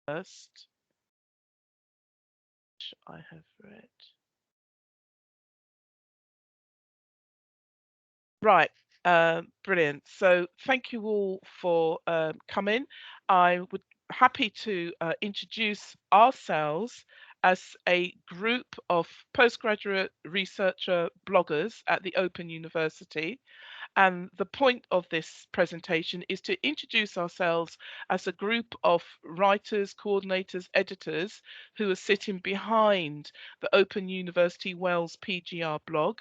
first, which I have read. Right, brilliant. So thank you all for coming. I would happy to introduce ourselves as a group of postgraduate researcher bloggers at the Open University. And the point of this presentation is to introduce ourselves as a group of writers, coordinators, editors who are sitting behind the Open University WELS PGR blog.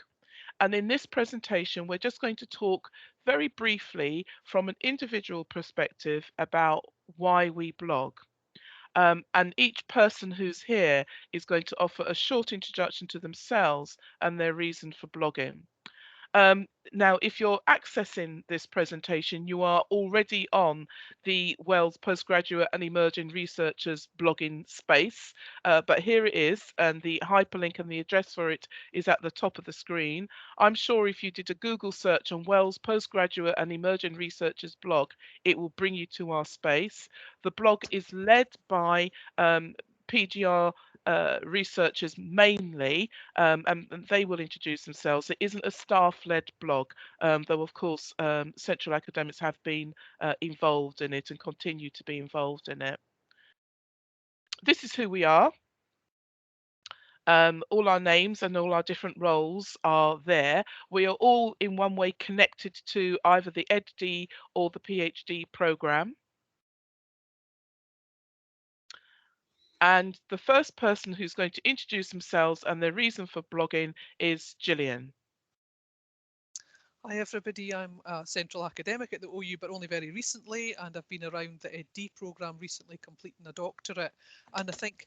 And in this presentation, we're just going to talk very briefly from an individual perspective about why we blog. And each person who's here is going to offer a short introduction to themselves and their reason for blogging. Now, if you're accessing this presentation, you are already on the WELS Postgraduate and Emerging Researchers blogging space, but here it is, and the hyperlink and the address for it is at the top of the screen. I'm sure if you did a Google search on WELS Postgraduate and Emerging Researchers blog, it will bring you to our space. The blog is led by PGR researchers mainly, and they will introduce themselves. It isn't a staff-led blog, though of course central academics have been involved in it and continue to be involved in it. This is who we are. All our names and all our different roles are there. We are all in one way connected to either the EdD or the PhD programme. And the first person who's going to introduce themselves and their reason for blogging is Gillian. Hi everybody, I'm a central academic at the OU, but only very recently, and I've been around the EdD programme recently completing a doctorate. And I think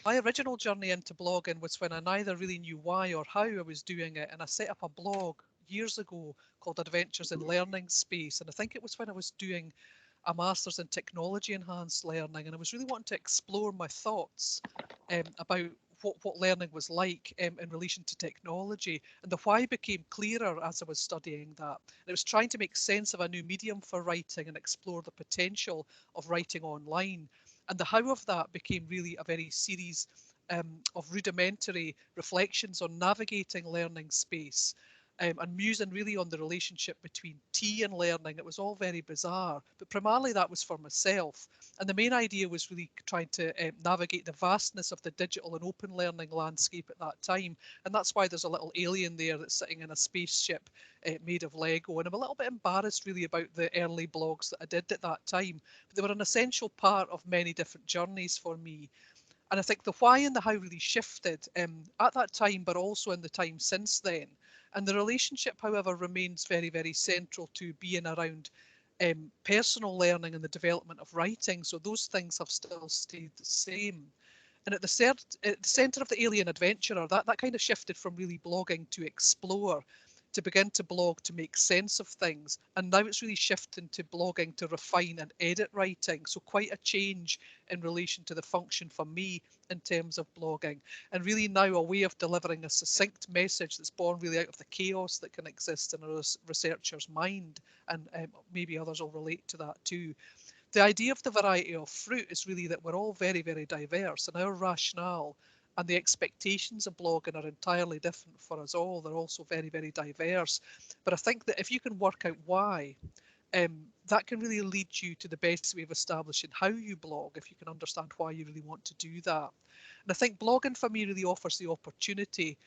my original journey into blogging was when I neither really knew why or how I was doing it, and I set up a blog years ago called Adventures in Learning Space, and I think it was when I was doing a master's in technology enhanced learning, and I was really wanting to explore my thoughts about what learning was like in relation to technology, and the why became clearer as I was studying that. And it was trying to make sense of a new medium for writing and explore the potential of writing online. And the how of that became really a very series of rudimentary reflections on navigating learning space. And musing really on the relationship between tea and learning. It was all very bizarre, but primarily that was for myself. And the main idea was really trying to navigate the vastness of the digital and open learning landscape at that time. And that's why there's a little alien there that's sitting in a spaceship made of Lego. And I'm a little bit embarrassed really about the early blogs that I did at that time, but they were an essential part of many different journeys for me. And I think the why and the how really shifted at that time, but also in the time since then. And the relationship, however, remains very, very central to being around personal learning and the development of writing. So those things have still stayed the same. And at the centre of the alien adventurer, that kind of shifted from really blogging to explore, to begin to blog to make sense of things. And now it's really shifting to blogging to refine and edit writing. So quite a change in relation to the function for me in terms of blogging. And really now a way of delivering a succinct message that's born really out of the chaos that can exist in a researcher's mind. And maybe others will relate to that too. The idea of the variety of fruit is really that we're all very, very diverse, and our rationale and the expectations of blogging are entirely different for us all. They're also very, very diverse. But I think that if you can work out why, that can really lead you to the best way of establishing how you blog, if you can understand why you really want to do that. And I think blogging for me really offers the opportunity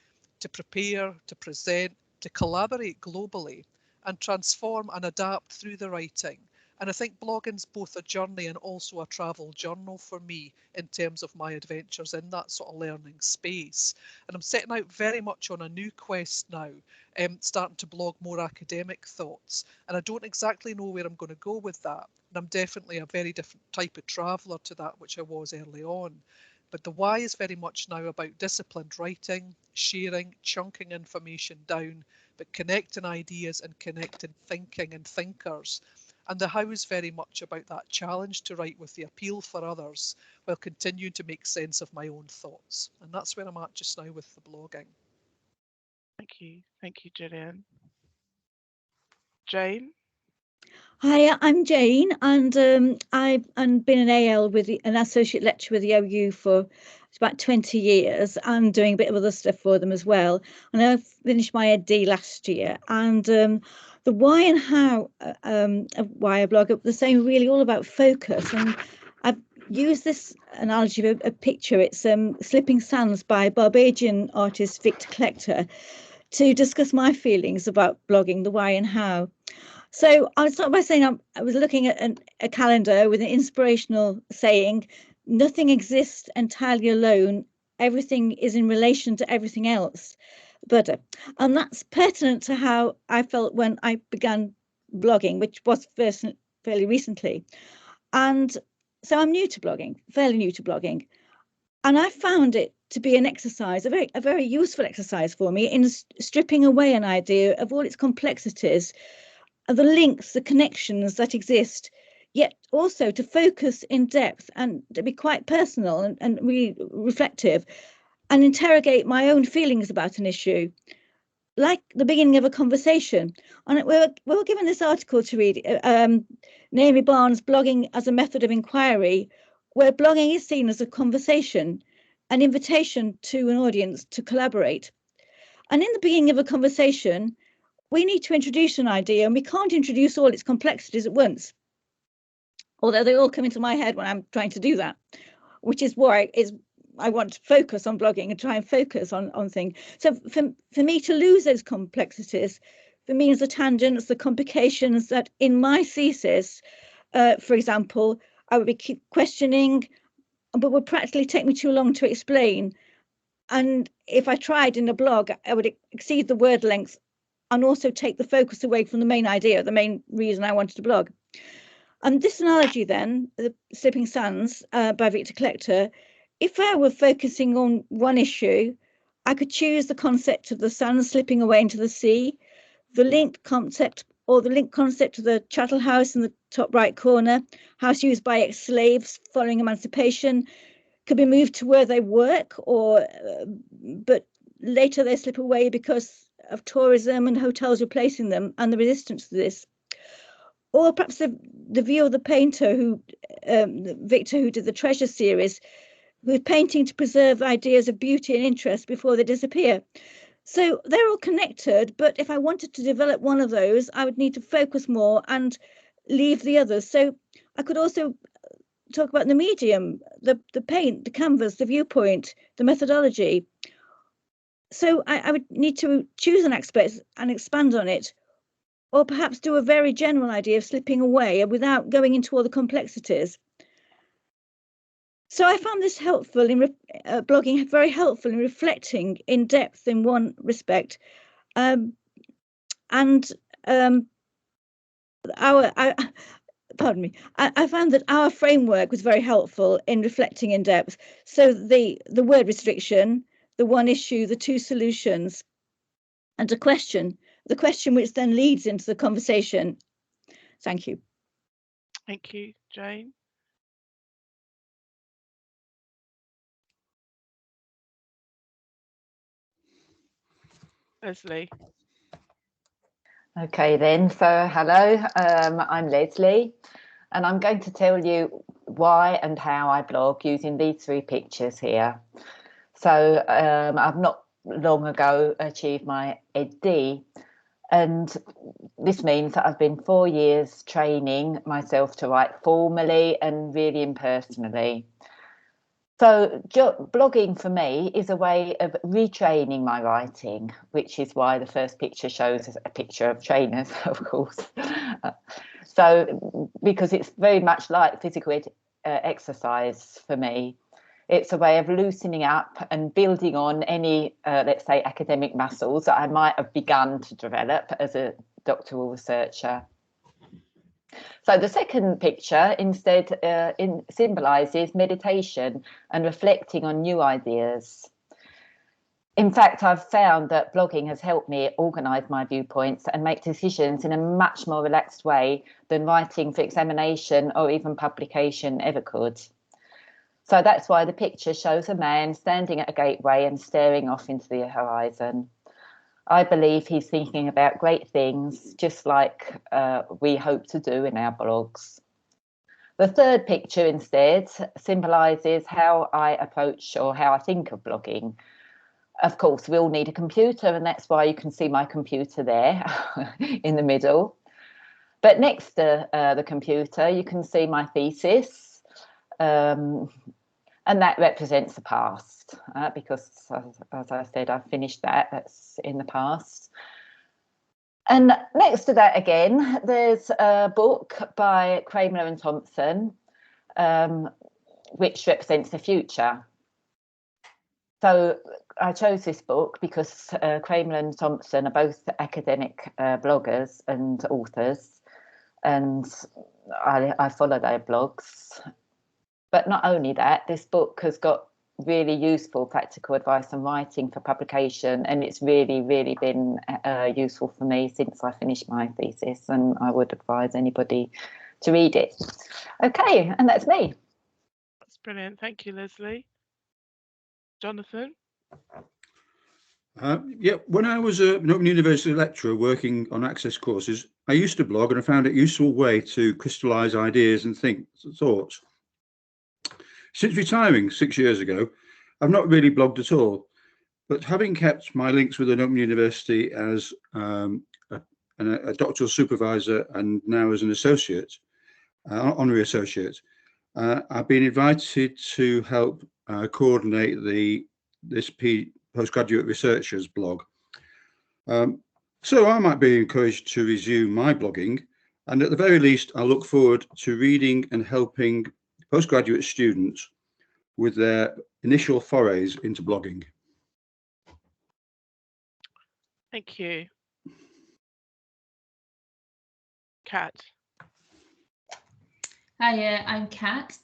to prepare, to present, to collaborate globally, and transform and adapt through the writing. And I think blogging's both a journey and also a travel journal for me in terms of my adventures in that sort of learning space. And I'm setting out very much on a new quest now, starting to blog more academic thoughts. And I don't exactly know where I'm going to go with that. And I'm definitely a very different type of traveller to that which I was early on. But the why is very much now about disciplined writing, sharing, chunking information down, but connecting ideas and connecting thinking and thinkers. And the how is very much about that challenge to write with the appeal for others while continuing to make sense of my own thoughts. And that's where I'm at just now with the blogging. Thank you, Gillian. Jane? Hi, I'm Jane, and I've been an AL with an associate lecturer with the OU for about 20 years, and doing a bit of other stuff for them as well. And I finished my EdD last year, and the why and how of why I blog are the same, really all about focus. And I've used this analogy of a picture. It's Slipping Sands by Barbadian artist Victor Klechter to discuss my feelings about blogging, the why and how. So I'll start by saying I was looking at a calendar with an inspirational saying, nothing exists entirely alone. Everything is in relation to everything else. And that's pertinent to how I felt when I began blogging, which was first fairly recently. And so I'm new to blogging, fairly new to blogging. And I found it to be an exercise, a very useful exercise for me in stripping away an idea of all its complexities, the links, the connections that exist, yet also to focus in depth and to be quite personal and really reflective and interrogate my own feelings about an issue, like the beginning of a conversation. And we were given this article to read, Naomi Barnes' Blogging as a Method of Inquiry, where blogging is seen as a conversation, an invitation to an audience to collaborate. And in the beginning of a conversation, we need to introduce an idea, and we can't introduce all its complexities at once, although they all come into my head when I'm trying to do that, which is why I want to focus on blogging and try and focus on things. So for me to lose those complexities, for me, as the tangents, the complications that in my thesis, for example, I would be keep questioning, but would practically take me too long to explain. And if I tried in a blog, I would exceed the word length and also take the focus away from the main idea, the main reason I wanted to blog. And this analogy then, the Slipping Sands by Victor Klechter, if I were focusing on one issue, I could choose the concept of the sand slipping away into the sea, the link concept or the link concept of the chattel house in the top right corner, house used by ex-slaves following emancipation, could be moved to where they work, but later they slip away because of tourism and hotels replacing them and the resistance to this. Or perhaps the view of the painter Victor, who did the Treasure series, who's painting to preserve ideas of beauty and interest before they disappear. So they're all connected, but if I wanted to develop one of those, I would need to focus more and leave the others. So I could also talk about the medium, the paint, the canvas, the viewpoint, the methodology. So I would need to choose an aspect and expand on it, or perhaps do a very general idea of slipping away without going into all the complexities. So I found this helpful in blogging, very helpful in reflecting in depth in one respect, and pardon me, I found that our framework was very helpful in reflecting in depth. So the word restriction, the one issue, the two solutions, and the question which then leads into the conversation. Thank you. Thank you, Jane. Leslie. Okay then, so hello, I'm Leslie, and I'm going to tell you why and how I blog using these three pictures here. So I've not long ago achieved my EdD, and this means that I've been 4 years training myself to write formally and really impersonally. So blogging for me is a way of retraining my writing, which is why the first picture shows a picture of trainers, of course. So because it's very much like physical exercise for me. It's a way of loosening up and building on any, let's say, academic muscles that I might have begun to develop as a doctoral researcher. So the second picture instead symbolises meditation and reflecting on new ideas. In fact, I've found that blogging has helped me organise my viewpoints and make decisions in a much more relaxed way than writing for examination or even publication ever could. So that's why the picture shows a man standing at a gateway and staring off into the horizon. I believe he's thinking about great things, just like we hope to do in our blogs. The third picture instead symbolises how I approach or how I think of blogging. Of course, we all need a computer, and that's why you can see my computer there in the middle. But next to the computer, you can see my thesis, and that represents the past, because, as I said, I've finished that. That's in the past. And next to that again, there's a book by Kramer and Thompson, which represents the future. So I chose this book because Kramer and Thompson are both academic bloggers and authors, and I follow their blogs. But not only that, this book has got really useful practical advice on writing for publication, and it's really been useful for me since I finished my thesis, and I would advise anybody to read it. Okay, and that's me. That's brilliant. Thank you, Leslie. Jonathan? Yeah, when I was an Open University lecturer working on access courses, I used to blog, and I found it a useful way to crystallise ideas and thoughts. Since retiring 6 years ago, I've not really blogged at all, but having kept my links with an Open University as a doctoral supervisor and now as an associate, honorary associate, I've been invited to help coordinate this postgraduate researchers blog. So I might be encouraged to resume my blogging, and at the very least, I look forward to reading and helping postgraduate students with their initial forays into blogging. Thank you. Kat? Hi, I'm Kat.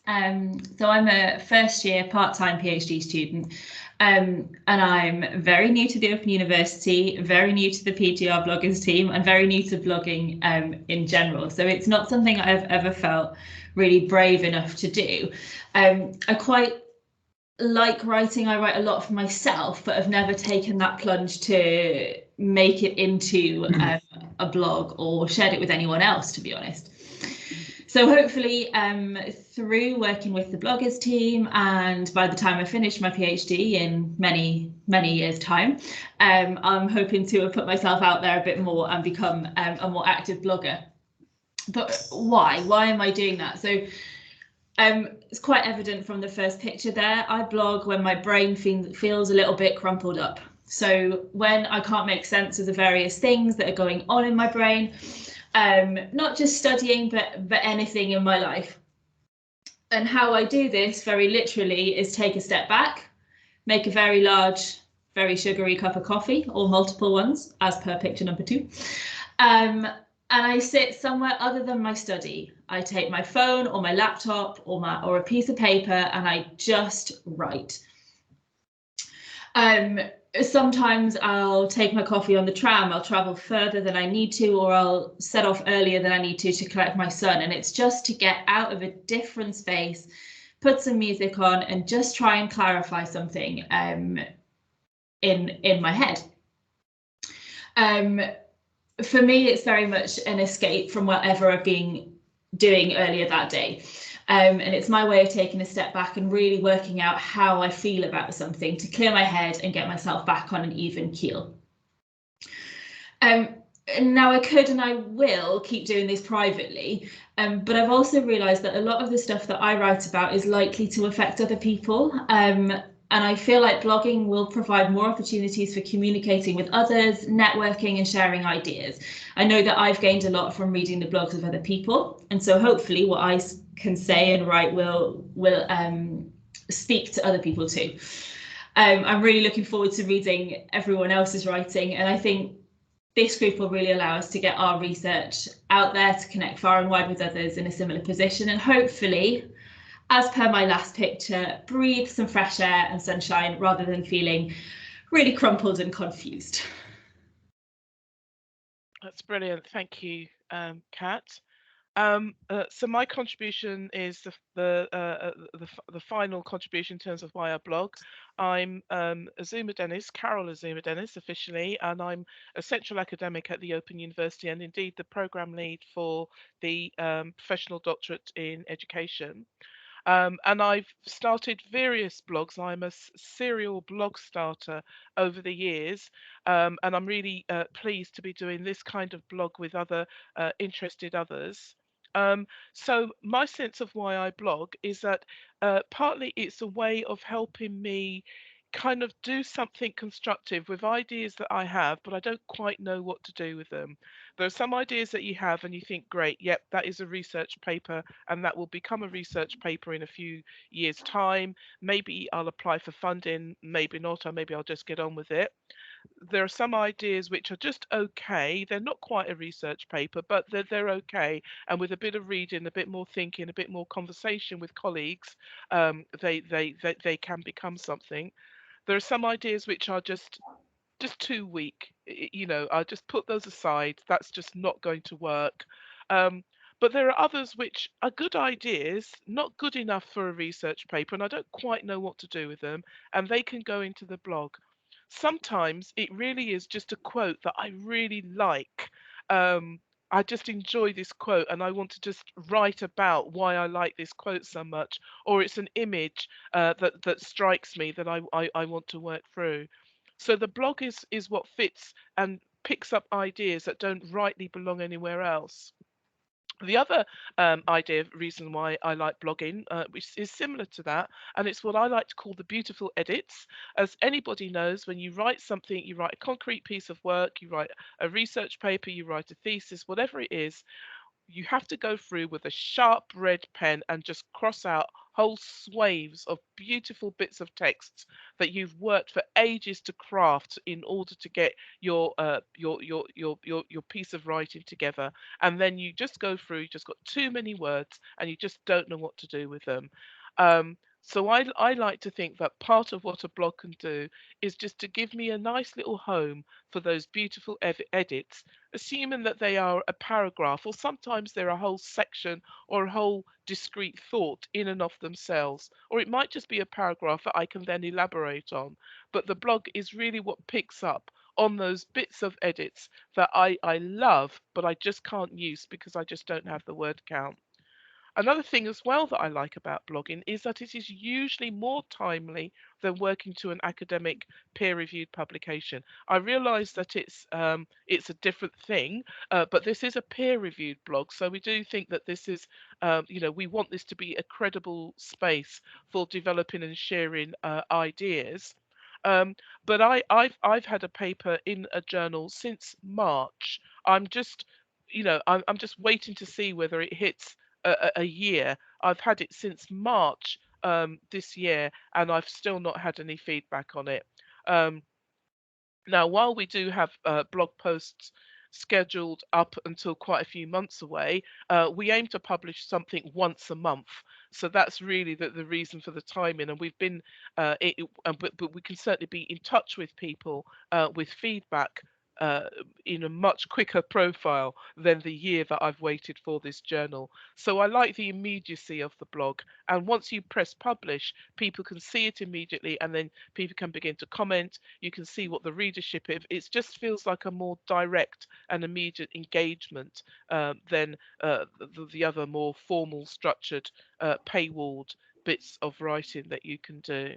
So I'm a first year part-time PhD student, and I'm very new to the Open University, very new to the PGR Bloggers team, and very new to blogging in general. So it's not something I've ever felt really brave enough to do. I quite like writing. I write a lot for myself, but I've never taken that plunge to make it into a blog or shared it with anyone else, to be honest. So hopefully through working with the bloggers team, and by the time I finish my PhD in many years time, I'm hoping to have put myself out there a bit more and become a more active blogger. But why am I doing that? So it's quite evident from the first picture there. I blog when my brain feels a little bit crumpled up. So when I can't make sense of the various things that are going on in my brain, not just studying, but anything in my life. And how I do this very literally is take a step back, make a very large, very sugary cup of coffee, or multiple ones, as per picture number 2. And I sit somewhere other than my study. I take my phone or my laptop or a piece of paper, and I just write. Sometimes I'll take my coffee on the tram, I'll travel further than I need to, or I'll set off earlier than I need to collect my son. And it's just to get out of a different space, put some music on, and just try and clarify something in my head. For me, it's very much an escape from whatever I've been doing earlier that day. And it's my way of taking a step back and really working out how I feel about something to clear my head and get myself back on an even keel. Now I could and I will keep doing this privately, but I've also realised that a lot of the stuff that I write about is likely to affect other people. And I feel like blogging will provide more opportunities for communicating with others, networking and sharing ideas. I know that I've gained a lot from reading the blogs of other people, and so hopefully what I can say and write will speak to other people too. I'm really looking forward to reading everyone else's writing, and I think this group will really allow us to get our research out there to connect far and wide with others in a similar position, and hopefully, as per my last picture, breathe some fresh air and sunshine rather than feeling really crumpled and confused. That's brilliant. Thank you, Kat. So my contribution is the final contribution in terms of why I blog. I'm Azuma Dennis, Carol Azuma Dennis officially, and I'm a central academic at the Open University and indeed the program lead for the professional doctorate in education. And I've started various blogs. I'm a serial blog starter over the years, and I'm really pleased to be doing this kind of blog with other interested others. So my sense of why I blog is that partly it's a way of helping me kind of do something constructive with ideas that I have, but I don't quite know what to do with them. There are some ideas that you have and you think, great, yep, that is a research paper and that will become a research paper in a few years' time. Maybe I'll apply for funding, maybe not, or maybe I'll just get on with it. There are some ideas which are just okay. They're not quite a research paper, but they're okay. And with a bit of reading, a bit more thinking, a bit more conversation with colleagues, they can become something. There are some ideas which are just too weak. You know, I'll just put those aside. That's just not going to work. But there are others which are good ideas, not good enough for a research paper, and I don't quite know what to do with them, and they can go into the blog. Sometimes it really is just a quote that I really like. I just enjoy this quote and I want to just write about why I like this quote so much, or it's an image that strikes me that I want to work through. So the blog is what fits and picks up ideas that don't rightly belong anywhere else. The other reason why I like blogging, which is similar to that, and it's what I like to call the beautiful edits. As anybody knows, when you write something, you write a concrete piece of work, you write a research paper, you write a thesis, whatever it is, you have to go through with a sharp red pen and just cross out whole swathes of beautiful bits of text that you've worked for ages to craft in order to get your piece of writing together. And then you just go through, you just got too many words and you just don't know what to do with them. So I like to think that part of what a blog can do is just to give me a nice little home for those beautiful edits, assuming that they are a paragraph, or sometimes they're a whole section or a whole discrete thought in and of themselves, or it might just be a paragraph that I can then elaborate on. But the blog is really what picks up on those bits of edits that I love, but I just can't use because I just don't have the word count. Another thing as well that I like about blogging is that it is usually more timely than working to an academic peer-reviewed publication. I realise that it's a different thing, but this is a peer-reviewed blog, so we do think that this is, you know, we want this to be a credible space for developing and sharing ideas. But I've had a paper in a journal since March. I'm just, you know, I'm just waiting to see whether it hits a year. I've had it since March this year, and I've still not had any feedback on it. Um, Now, while we do have blog posts scheduled up until quite a few months away, we aim to publish something once a month. So that's really the reason for the timing. And we've been, but we can certainly be in touch with people with feedback in a much quicker profile than the year that I've waited for this journal. So I like the immediacy of the blog. And once you press publish, people can see it immediately and then people can begin to comment. You can see what the readership is. It just feels like a more direct and immediate engagement than the other more formal, structured, paywalled bits of writing that you can do.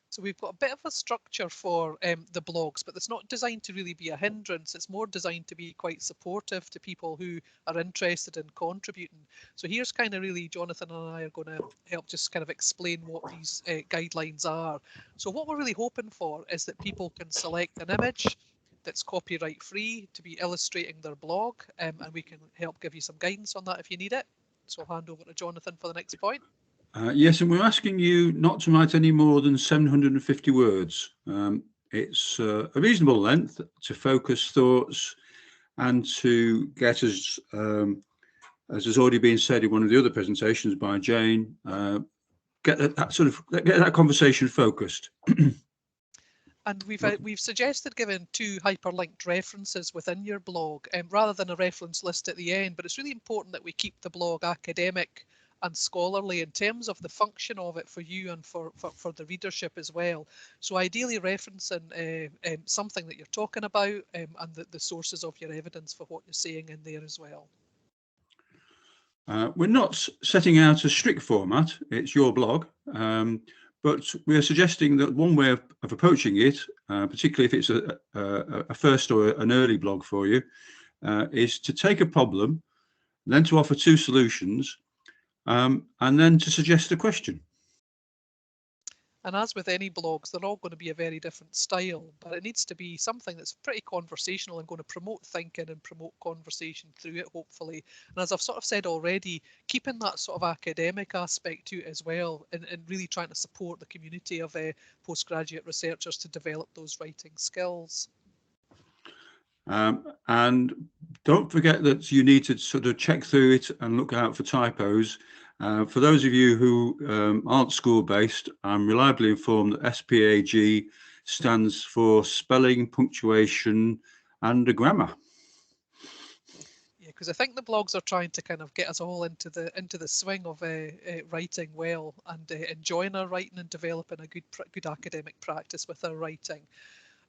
So we've got a bit of a structure for the blogs, but it's not designed to really be a hindrance. It's more designed to be quite supportive to people who are interested in contributing. So here's kind of really, Jonathan and I are going to help just kind of explain what these guidelines are. So what we're really hoping for is that people can select an image that's copyright free to be illustrating their blog, and we can help give you some guidance on that if you need it. So I'll hand over to Jonathan for the next point. Yes, and we're asking you not to write any more than 750 words. It's a reasonable length to focus thoughts and to get, as has already been said in one of the other presentations by Jane, get that conversation focused. And we've suggested giving 2 hyperlinked references within your blog, rather than a reference list at the end. But it's really important that we keep the blog academic and scholarly in terms of the function of it for you and for the readership as well. So ideally referencing something that you're talking about, and the sources of your evidence for what you're saying in there as well. We're not setting out a strict format, it's your blog, but we're suggesting that one way of approaching it, particularly if it's a first or an early blog for you, is to take a problem, then to offer 2 solutions, and then to suggest a question. And as with any blogs, they're all going to be a very different style, but it needs to be something that's pretty conversational and going to promote thinking and promote conversation through it, hopefully. And as I've sort of said already, keeping that sort of academic aspect to it as well, and really trying to support the community of postgraduate researchers to develop those writing skills. And don't forget that you need to sort of check through it and look out for typos. For those of you who aren't school-based, I'm reliably informed that SPAG stands for spelling, punctuation, and grammar. Yeah, because I think the blogs are trying to kind of get us all into the swing of writing well and enjoying our writing and developing a good academic practice with our writing.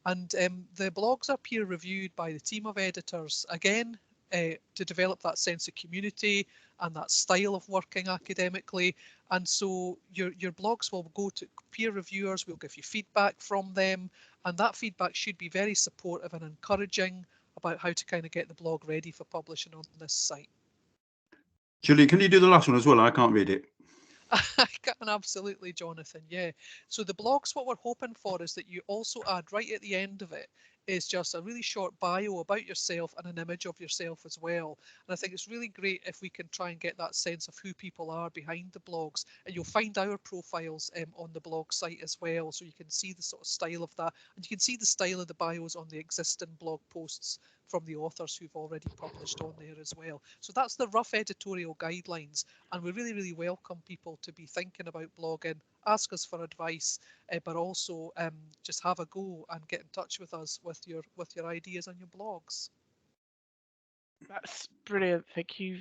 And the blogs are peer reviewed by the team of editors, again, to develop that sense of community and that style of working academically. And so your blogs will go to peer reviewers, we'll give you feedback from them, and that feedback should be very supportive and encouraging about how to kind of get the blog ready for publishing on this site. Julie, can you do the last one as well? I can't read it. I can, absolutely, Jonathan. Yeah. So the blogs, what we're hoping for is that you also add right at the end of it is just a really short bio about yourself and an image of yourself as well. And I think it's really great if we can try and get that sense of who people are behind the blogs. And you'll find our profiles on the blog site as well, so you can see the sort of style of that, and you can see the style of the bios on the existing blog posts from the authors who've already published on there as well. So that's the rough editorial guidelines, and we really, really welcome people to be thinking about blogging, ask us for advice, but also just have a go and get in touch with us with your ideas and your blogs. That's brilliant. Thank you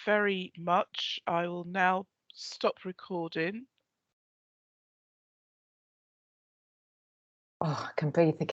very much. I will now stop recording. Oh, I can breathe again.